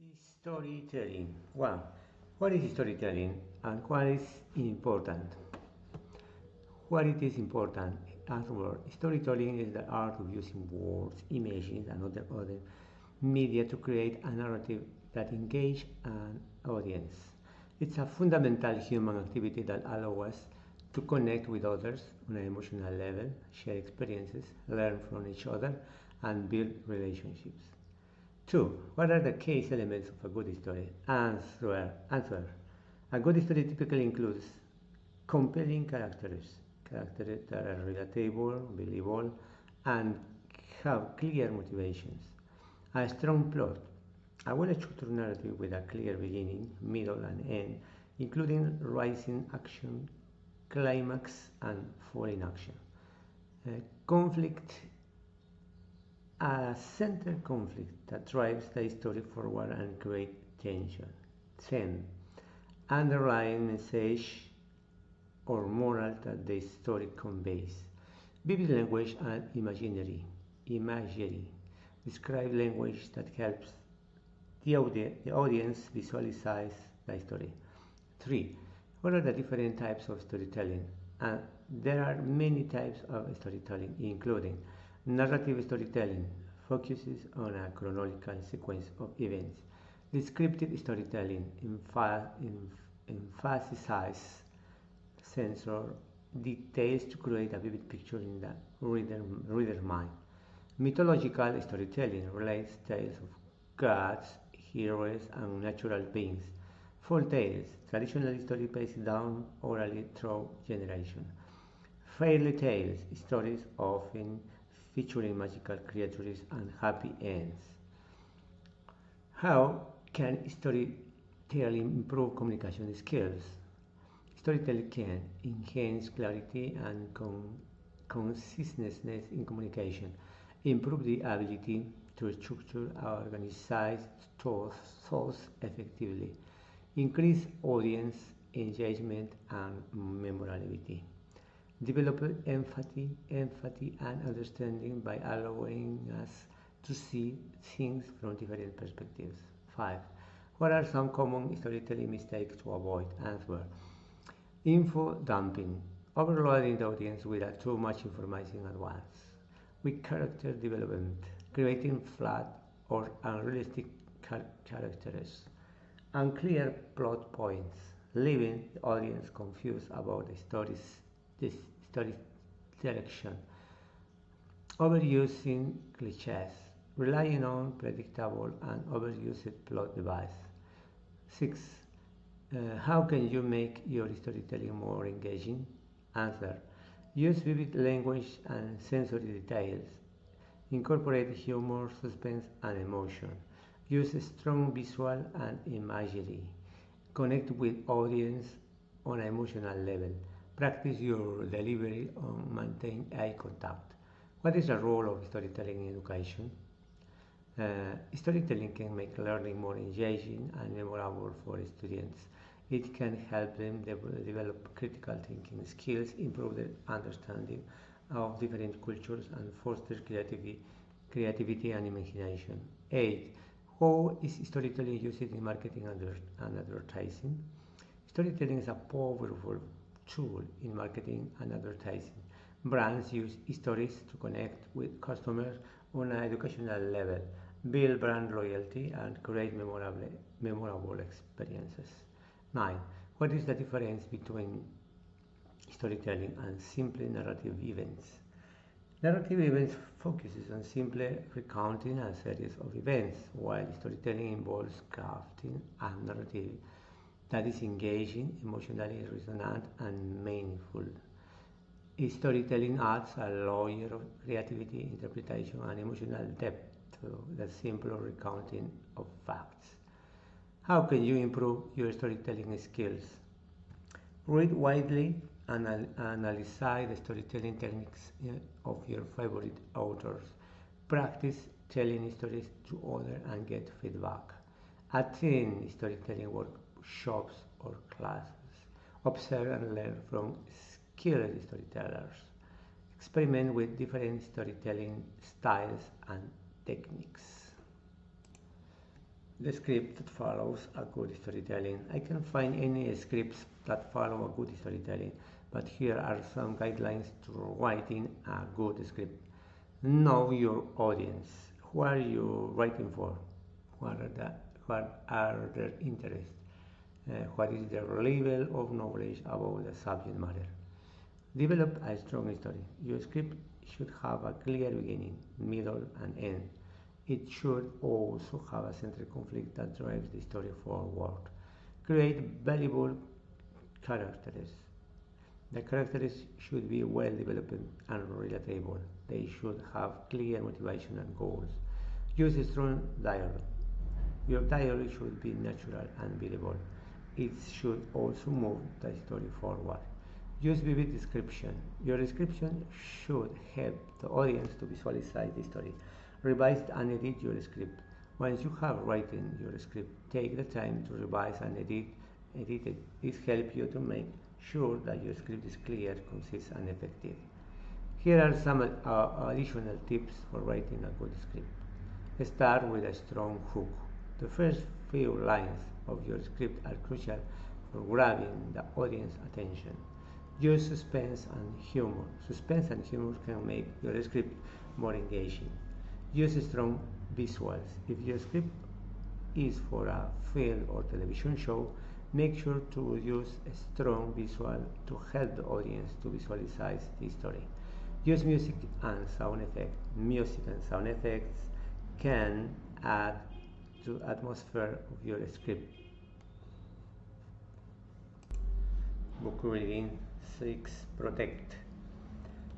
is storytelling? Well, what is storytelling and what is important? What it is important? Answer. Storytelling is the art of using words, images, and other media to create a narrative that engages an audience. It's a fundamental human activity that allows us to connect with others on an emotional level, share experiences, learn from each other, and build relationships. Two, what are the key elements of a good story? Answer. A good story typically includes compelling characters that are relatable, believable, and have clear motivations. A strong plot, a well-structured narrative with a clear beginning, middle, and end, including rising action, climax, and falling action. Conflict, a center conflict that drives the story forward and creates tension. 10. Underlying message or moral that the story conveys. Vivid language and imagery describe language that helps the audience visualize the story. 3. What are the different types of storytelling? There are many types of storytelling, including narrative storytelling, focuses on a chronological sequence of events. Descriptive storytelling emphasizes sensor details to create a vivid picture in the reader's mind. Mythological storytelling relates tales of gods, heroes, and natural beings. Folk tales, traditional story passed down orally through generations. Fairy tales, stories often featuring magical creatures and happy ends. How can storytelling improve communication skills? Storytelling can enhance clarity and consistency in communication, improve the ability to structure or organize thoughts effectively, increase audience engagement and memorability, develop empathy and understanding by allowing us to see things from different perspectives. 5. What are some common storytelling mistakes to avoid? Answer. Info dumping, overloading the audience with too much information at once. Weak character development, creating flat or unrealistic characters. Unclear plot points, leaving the audience confused about this story's direction. Overusing cliches, relying on predictable and overused plot device. 6. How can you make your storytelling more engaging? Answer. Use vivid language and sensory details. Incorporate humor, suspense, and emotion. Use strong visual and imagery. Connect with audience on an emotional level. Practice your delivery and maintain eye contact. What is the role of storytelling in education? Storytelling can make learning more engaging and memorable for students. It can help them develop critical thinking skills, improve their understanding of different cultures, and foster creativity and imagination. 8. How is storytelling used in marketing and advertising? Storytelling is a powerful tool in marketing and advertising. Brands use stories to connect with customers on an educational level, build brand loyalty, and create memorable experiences. 9. What is the difference between storytelling and simply narrative events? Narrative events focuses on simply recounting a series of events, while storytelling involves crafting a narrative that is engaging, emotionally resonant, and meaningful. Storytelling adds a layer of creativity, interpretation, and emotional depth to the simple recounting of facts. How can you improve your storytelling skills? Read widely and analyze the storytelling techniques of your favorite authors. Practice telling stories to others and get feedback. Attend storytelling workshops or classes. Observe and learn from skilled storytellers. Experiment with different storytelling styles and techniques. the script that follows a good storytelling. I can find any scripts that follow a good storytelling, but here are some guidelines to writing a good script. Know your audience. Who are you writing for? What are their interests? What is their level of knowledge about the subject matter? Develop a strong story. Your script should have a clear beginning, middle, and end. It should also have a central conflict that drives the story forward. Create valuable characters. The characters should be well developed and relatable. They should have clear motivation and goals. Use strong dialogue. Your dialogue should be natural and believable. It should also move the story forward. Use vivid description. Your description should help the audience to visualize the story. Revise and edit your script. Once you have written your script, take the time to revise and edit it. This helps you to make sure that your script is clear, concise, and effective. Here are some additional tips for writing a good script. Start with a strong hook. The first few lines of your script are crucial for grabbing the audience attention. Use suspense and humor. Suspense and humor can make your script more engaging. Use strong visuals. If your script is for a film or television show, make sure to use a strong visual to help the audience to visualize the story. Use music and sound effects. Music and sound effects can add to atmosphere of your script. Book reading 6. Protect.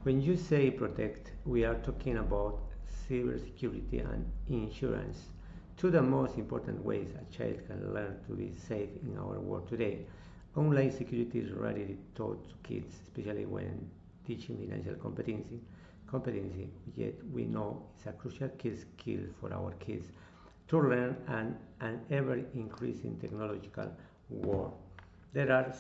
When you say protect, we are talking about cybersecurity and insurance. Two of the most important ways a child can learn to be safe in our world today. Online security is rarely taught to kids, especially when teaching financial competency, yet we know it's a crucial key skill for our kids to learn an ever increasing technological world. There are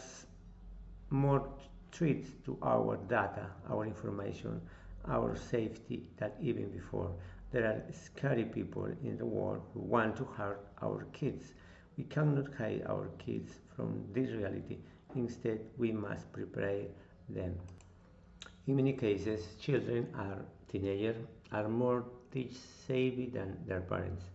more threats to our data, our information, our safety than even before. There are scary people in the world who want to hurt our kids. We cannot hide our kids from this reality. Instead, we must prepare them. In many cases, children or teenagers are more tech savvy than their parents.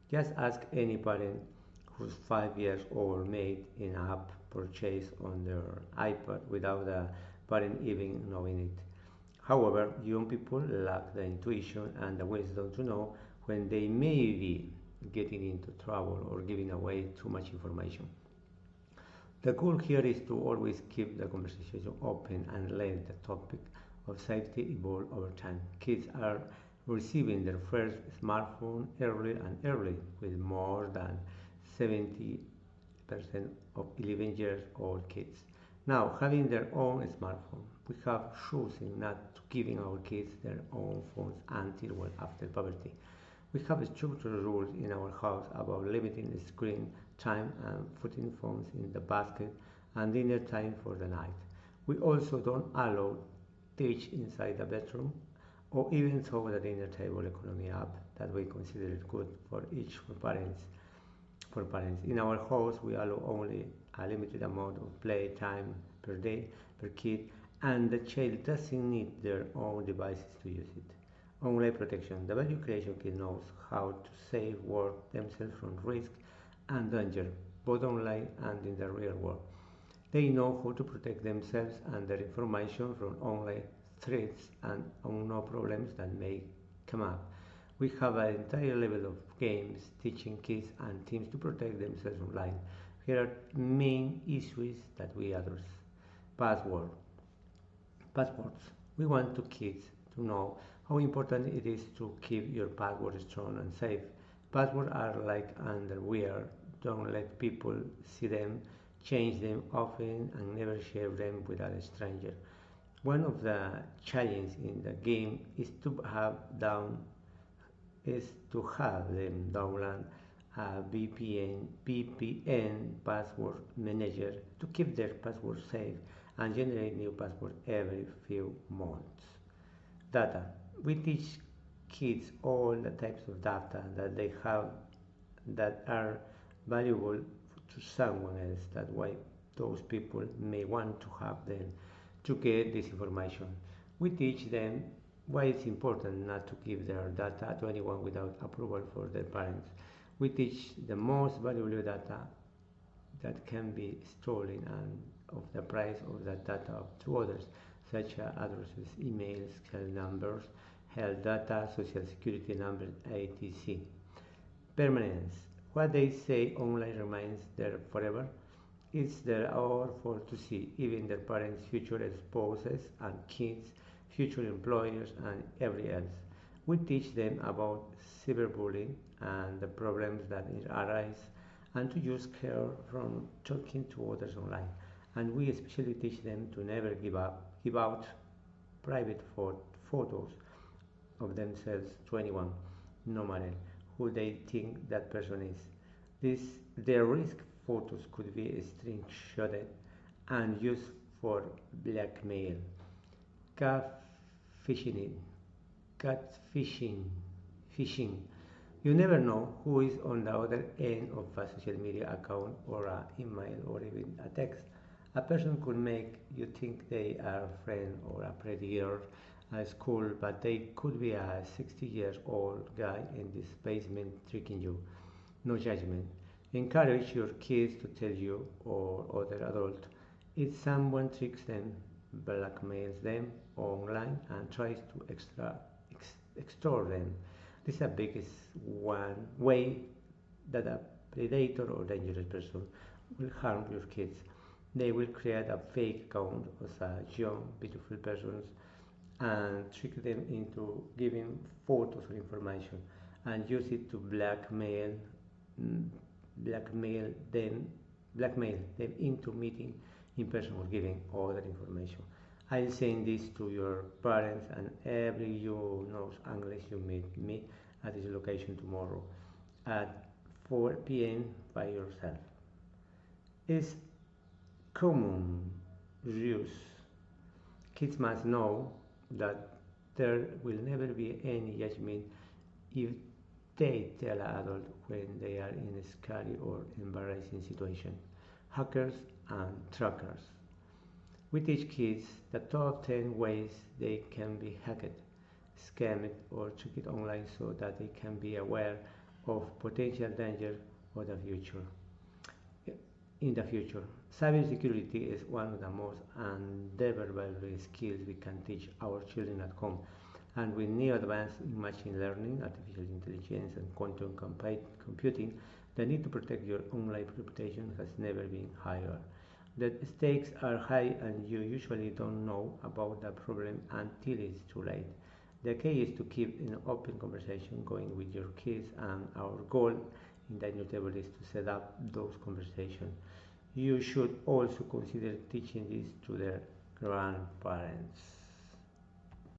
Just ask any parent whose 5 years old made an app purchase on their iPad without the parent even knowing it. However, young people lack the intuition and the wisdom to know when they may be getting into trouble or giving away too much information. The goal here is to always keep the conversation open and let the topic of safety evolve over time. Kids are receiving their first smartphone earlier and earlier, with more than 70% of 11 years old kids now having their own smartphone. We have chosen not to giving our kids their own phones until well after puberty. We have structured rules in our house about limiting screen time and putting phones in the basket and dinner time for the night. We also don't allow teach inside the bedroom or even through the dinner table economy app that we consider it good for each for parents. In our house, we allow only a limited amount of play time per day per kid, and the child doesn't need their own devices to use it. Online protection. The value creation kid knows how to safeguard themselves from risk and danger, both online and in the real world. They know how to protect themselves and their information from online threats and unknown problems that may come up. We have an entire level of games teaching kids and teams to protect themselves online. Here are main issues that we address. Password. Passwords. We want to kids to know how important it is to keep your password strong and safe. Passwords are like underwear. Don't let people see them, change them often, and never share them with a stranger. One of the challenges in the game is to have them download a VPN password manager to keep their password safe and generate new passwords every few months. Data. We teach kids all the types of data that they have that are valuable to someone else. That's why those people may want to have them to get this information. We teach them why it's important not to give their data to anyone without approval for their parents. We teach the most valuable data that can be stolen and of the price of that data to others, such as addresses, emails, cell numbers, health data, social security numbers, etc. Permanence. What they say online remains there forever. It's there all for to see, even their parents, future spouses and kids, future employers, and every else. We teach them about cyberbullying and the problems that arise, and to use care from talking to others online. And we especially teach them to never give out private photos of themselves to anyone, no matter who they think that person is. This, their risk photos could be screenshotted and used for blackmail, catfishing, catfishing, phishing. You never know who is on the other end of a social media account or an email or even a text. A person could make you think they are a friend or a pretty girl at school, but they could be a 60-year-old guy in this basement tricking you. No judgment. Encourage your kids to tell you or other adult if someone tricks them, blackmails them online, and tries to extort them. This is the biggest one way that a predator or dangerous person will harm your kids. They will create a fake account of a young, beautiful person and trick them into giving photos or information and use it to mm, blackmail them blackmail them into meeting in person or giving other information. I'll send this to your parents and every you knows unless you meet me at this location tomorrow at 4 p.m. by yourself. It's common use. Kids must know that there will never be any judgment if they tell an adult when they are in a scary or embarrassing situation. Hackers and trackers. We teach kids the top 10 ways they can be hacked, scammed, or tricked online so that they can be aware of potential danger for the future. In the future, cybersecurity is one of the most undevelopable skills we can teach our children at home. And with new advances in machine learning, artificial intelligence, and quantum computing, the need to protect your online reputation has never been higher. The stakes are high, and you usually don't know about the problem until it's too late. The key is to keep an open conversation going with your kids, and our goal in the new table is to set up those conversations. You should also consider teaching this to their grandparents.